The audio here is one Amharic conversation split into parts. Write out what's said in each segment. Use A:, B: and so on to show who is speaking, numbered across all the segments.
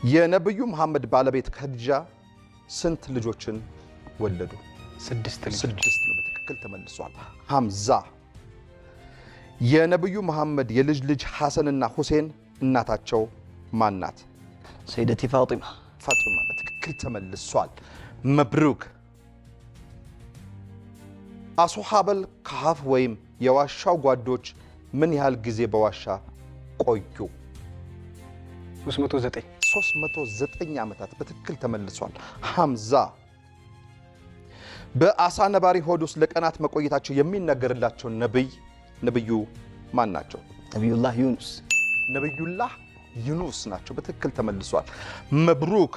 A: የነብዩ መሐመድ ባለቤት ኸዲጃ ስንት ልጆችን ወለዱ?
B: 6
A: ነው በትክክል ተመልሷል። ሐምዛ የነብዩ መሐመድ የልጅ ልጅ ሐሰንና ሁሴን እናታቸው ማን ናት?
C: ሰይደቲ ፋጢማ
A: በትክክል ተመልሷል። መብሩክ አስሐበል ከሃፍ ወይም የዋሻው ጓዶች ምን ያህል ጊዜ በዋሻ ቆዩ? 309 ዓመታት በትክክል ተመልሷል። ሐምዛ በአሳ ነባሪ ሆድ ውስጥ ለቀናት መቆየታቸው የሚነገርላቸው ነብዩ ማን ናቸው? ነብዩላህ ዩኑስ ናቸው። በትክክል ተመልሷል። መብሩክ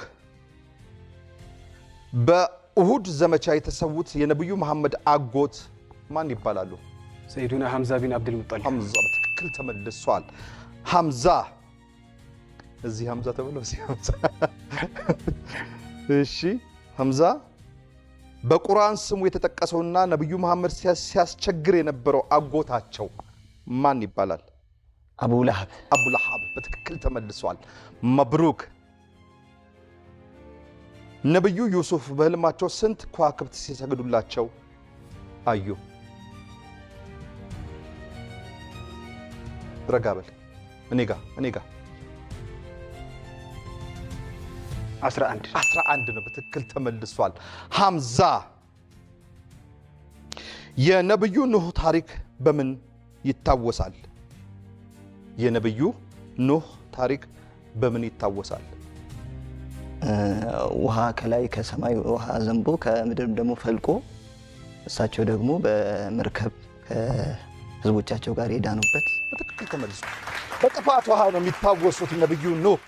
A: በኡሁድ ዘመቻ የተሰዉት የነብዩ መሐመድ አጎት ማን ይባላሉ?
B: ሰይዱና ሐምዛ ቢን አብዱል ሙጠሊብ።
A: ሐምዛ በትክክል ተመልሷል። ሐምዛ እዚህ ሐምዛ ተብሎ እዚህ ሐምዛ እሺ ሐምዛ በቁርአን ስሙ የተጠቀሰውና ነብዩ መሐመድ ሲያስቸግር የነበረው አጎታቸው ማን ይባላል?
C: አቡ ለሃብ
A: በትክክል ተመልሷል። መብሩክ ነብዩ ዩሱፍ በህልማቸው ስንት ከዋክብት ሲሰግዱላቸው አዩ? ረጋበል እኔ ጋ 11 ነው። በትክክል ተመልሷል። ሐምዛ የነብዩ ኑህ ታሪክ በምን ይታወሳል? የነብዩ ኑህ ታሪክ በምን ይታወሳል?
C: ውሃ ከላይ ከሰማይ ውሃ ዘንቦ ከምድር ደግሞ ፈልቆ እሳቸው ደግሞ በመርከብ ከህዝቦቻቸው ጋር የዳኑበት።
A: በትክክል ተመልሷል። በጥፋት ውሃ ነው የሚታወሱት ነብዩ ኖህ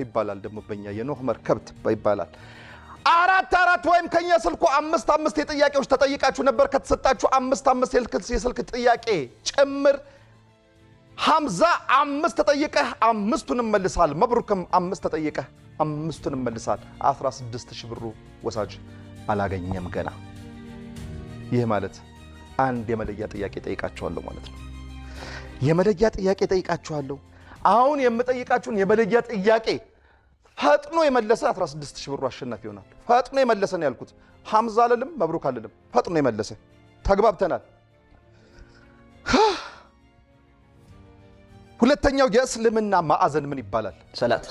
A: ይባላል። ደግሞ በእኛ የኖህ መርከብ ይባላል። 4 ወይም ከኛ ስልኩ 5 የጥያቄዎች ተጠይቃችሁ ነበር። ከተሰጣችሁ 5 የስልክ ጥያቄ ጭምር ሐምዛ 5 ተጠይቀህ 5ቱንም መልሳል። መብሩክም 5 ተጠይቀህ 5ቱንም መልሳል። 16000 ብሩ ወሳጅ አላገኘም ገና። ይህ ማለት አንድ የመለያ ጥያቄ ጠይቃችኋለሁ ማለት ነው። የመለያ ጥያቄ ጠይቃችኋለሁ። አሁን የምጠይቃችሁን የመለያ ጥያቄ ፈጥኖ የመለሰ 16000 ብሩ አሸናፊ ይሆናል። ፈጥኖ የመለሰ ነው ያልኩት። ሐምዛ አልልም፣ መብሩክ አልልም። ፈጥኖ የመለሰ ተግባብተናል። ሁለተኛው የእስልምና ማዕዘን ምን ይባላል? ሰላት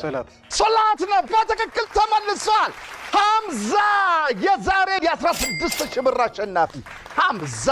A: ነው። በትክክል ተመልሷል። ሐምዛ የዛሬ የ16000 ብር አሸናፊ ሐምዛ